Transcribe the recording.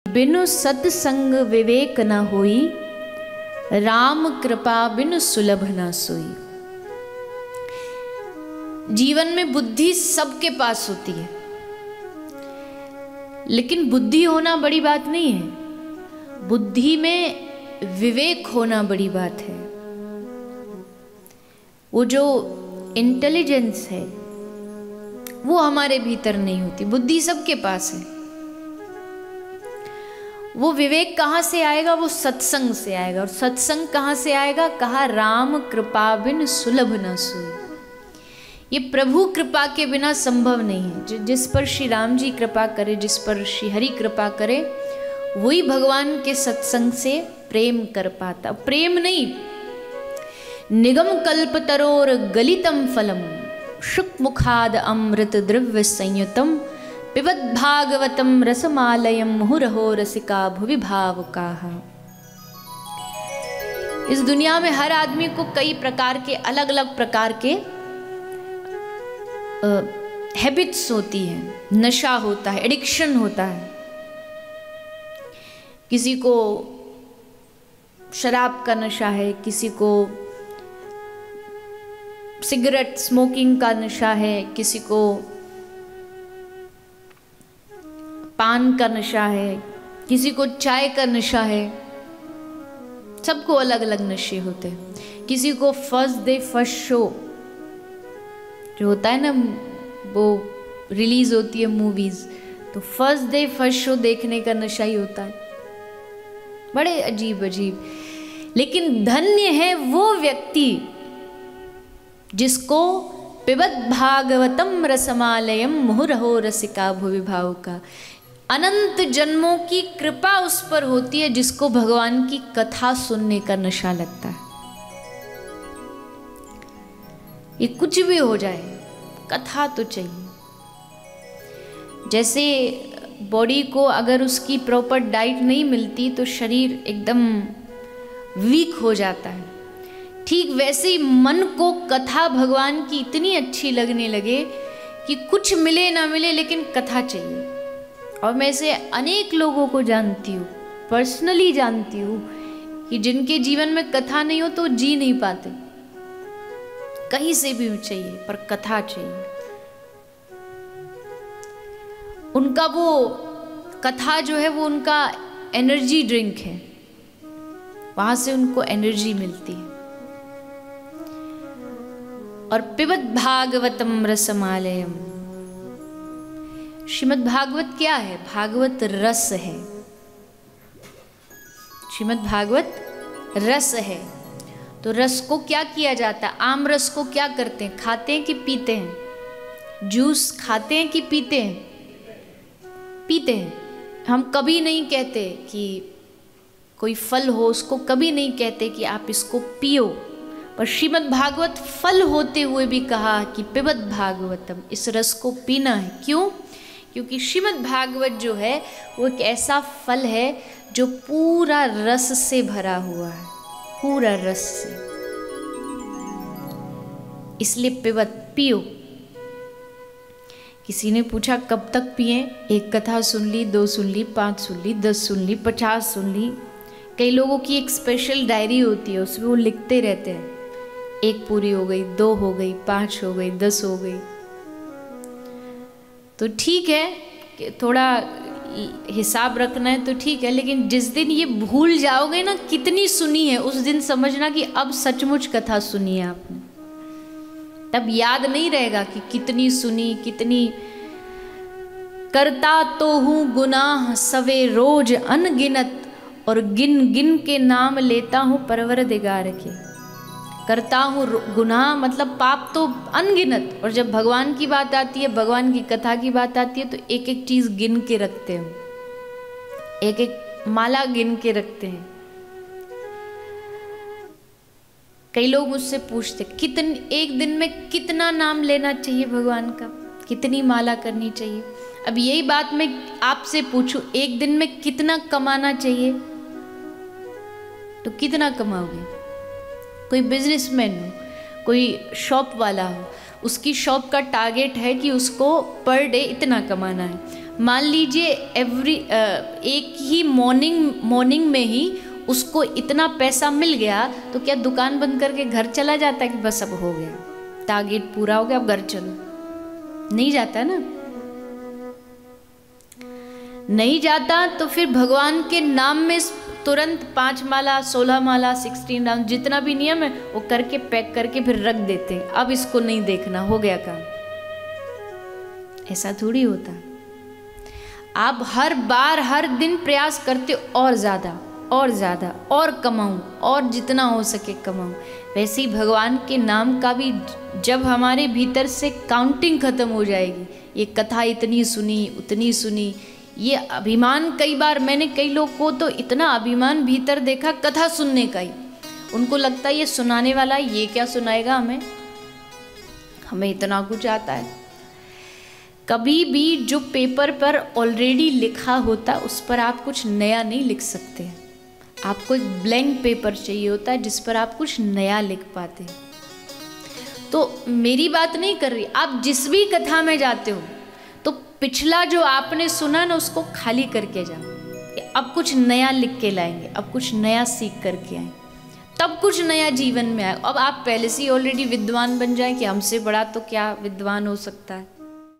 बिनु सत्संग विवेक न होई, राम कृपा बिनु सुलभ न सोई। जीवन में बुद्धि सबके पास होती है, लेकिन बुद्धि होना बड़ी बात नहीं है, बुद्धि में विवेक होना बड़ी बात है। वो जो इंटेलिजेंस है वो हमारे भीतर नहीं होती, बुद्धि सबके पास है। वो विवेक कहाँ से आएगा? वो सत्संग से आएगा। और सत्संग कहाँ से आएगा? कहा राम कृपा बिन सुलभ न सोई। ये प्रभु कृपा के बिना संभव नहीं है। जिस पर श्री राम जी कृपा करे, जिस पर श्री हरि कृपा करे, वही भगवान के सत्संग से प्रेम कर पाता। प्रेम नहीं, निगम कल्पतरोर गलितम फलम, शुक मुखाद अमृत द्रव्य संयुतम, पिबत भागवतम रसमालयम मुहुरहो रसिका भुवि भावुकाः। इस दुनिया में हर आदमी को कई प्रकार के, अलग अलग प्रकार के हैबिट्स होती हैं, नशा होता है, एडिक्शन होता है। किसी को शराब का नशा है, किसी को सिगरेट स्मोकिंग का नशा है, किसी को पान का नशा है, किसी को चाय का नशा है। सबको अलग अलग नशे होते हैं। किसी को फर्स्ट डे फर्स्ट शो जो होता है ना, वो रिलीज होती है मूवीज, तो फर्स्ट डे फर्स्ट शो देखने का नशा ही होता है। बड़े अजीब अजीब। लेकिन धन्य है वो व्यक्ति जिसको पिबत भागवतम रसमालयम मुहुरहो रसिका भुवि भावुका, अनंत जन्मों की कृपा उस पर होती है जिसको भगवान की कथा सुनने का नशा लगता है। ये कुछ भी हो जाए, कथा तो चाहिए। जैसे बॉडी को अगर उसकी प्रॉपर डाइट नहीं मिलती तो शरीर एकदम वीक हो जाता है, ठीक वैसे ही मन को कथा भगवान की इतनी अच्छी लगने लगे कि कुछ मिले ना मिले लेकिन कथा चाहिए। और मैं ऐसे अनेक लोगों को जानती हूँ, पर्सनली जानती हूँ, कि जिनके जीवन में कथा नहीं हो तो जी नहीं पाते। कहीं से भी चाहिए पर कथा चाहिए। उनका वो कथा जो है वो उनका एनर्जी ड्रिंक है, वहां से उनको एनर्जी मिलती है। और पिबत भागवतम रसमालयम, श्रीमद् भागवत क्या है? भागवत रस है। श्रीमद् भागवत रस है। तो रस को क्या किया जाता है? आम रस को क्या करते हैं? खाते हैं कि पीते हैं? जूस खाते हैं कि पीते हैं? पीते हैं। हम कभी नहीं कहते कि कोई फल हो उसको कभी नहीं कहते कि आप इसको पियो, पर श्रीमद् भागवत फल होते हुए भी कहा कि पिबत भागवतम, इस रस को पीना है। क्यों? क्योंकि श्रीमद् भागवत जो है वो एक ऐसा फल है जो पूरा रस से भरा हुआ है, पूरा रस से। इसलिए पिबत, पियो। किसी ने पूछा कब तक पिए? एक कथा सुन ली, 2 सुन ली, 5 सुन ली, 10 सुन ली, 50 सुन ली। कई लोगों की एक स्पेशल डायरी होती है, उसमें वो लिखते रहते हैं, 1 पूरी हो गई, 2 हो गई, 5 हो गई, 10 हो गई। तो ठीक है कि थोड़ा हिसाब रखना है तो ठीक है, लेकिन जिस दिन ये भूल जाओगे ना कितनी सुनी है, उस दिन समझना कि अब सचमुच कथा सुनी है आपने। तब याद नहीं रहेगा कि कितनी सुनी, कितनी। करता तो हूँ गुनाह सवे रोज अनगिनत, और गिन गिन के नाम लेता हूँ परवरदिगार के। करता हूँ गुनाह मतलब पाप तो अनगिनत, और जब भगवान की बात आती है, भगवान की कथा की बात आती है, तो एक एक चीज गिन के रखते हैं, एक एक माला गिन के रखते हैं। कई लोग मुझसे पूछते एक दिन में कितना नाम लेना चाहिए भगवान का, कितनी माला करनी चाहिए। अब यही बात मैं आपसे पूछूं, एक दिन में कितना कमाना चाहिए, तो कितना कमाओगे? कोई बिजनेसमैन हो, कोई शॉप वाला हो, उसकी शॉप का टारगेट है कि उसको पर डे इतना कमाना है। मान लीजिए एक ही मॉर्निंग में ही उसको इतना पैसा मिल गया, तो क्या दुकान बंद करके घर चला जाता है कि बस अब हो गया, टारगेट पूरा हो गया, अब घर चलो? नहीं जाता ना, नहीं जाता। तो फिर भगवान के नाम में तुरंत 5 माला 16 माला 16 राउंड जितना भी नियम है वो करके पैक करके फिर रख देते हैं, अब इसको नहीं देखना, हो गया काम। ऐसा थोड़ी होता। आप हर बार हर दिन प्रयास करते हो और ज़्यादा और ज़्यादा और कमाऊं, और जितना हो सके कमाऊं। वैसे ही भगवान के नाम का भी जब हमारे भीतर से काउंटिंग खत्म हो जाएगी, ये कथा इतनी सुनी उतनी सुनी, ये अभिमान, कई बार मैंने कई लोग को तो इतना अभिमान भीतर देखा कथा सुनने का ही, उनको लगता है ये सुनाने वाला ये क्या सुनाएगा हमें इतना कुछ आता है। कभी भी जो पेपर पर ऑलरेडी लिखा होता उस पर आप कुछ नया नहीं लिख सकते, आपको एक ब्लैंक पेपर चाहिए होता है जिस पर आप कुछ नया लिख पाते। तो मेरी बात नहीं कर रही, आप जिस भी कथा में जाते हो तो पिछला जो आपने सुना ना उसको खाली करके जाओ, अब कुछ नया लिख के लाएंगे, अब कुछ नया सीख करके आए, तब कुछ नया जीवन में आए। अब आप पहले से ही ऑलरेडी विद्वान बन जाए कि हमसे बड़ा तो क्या विद्वान हो सकता है।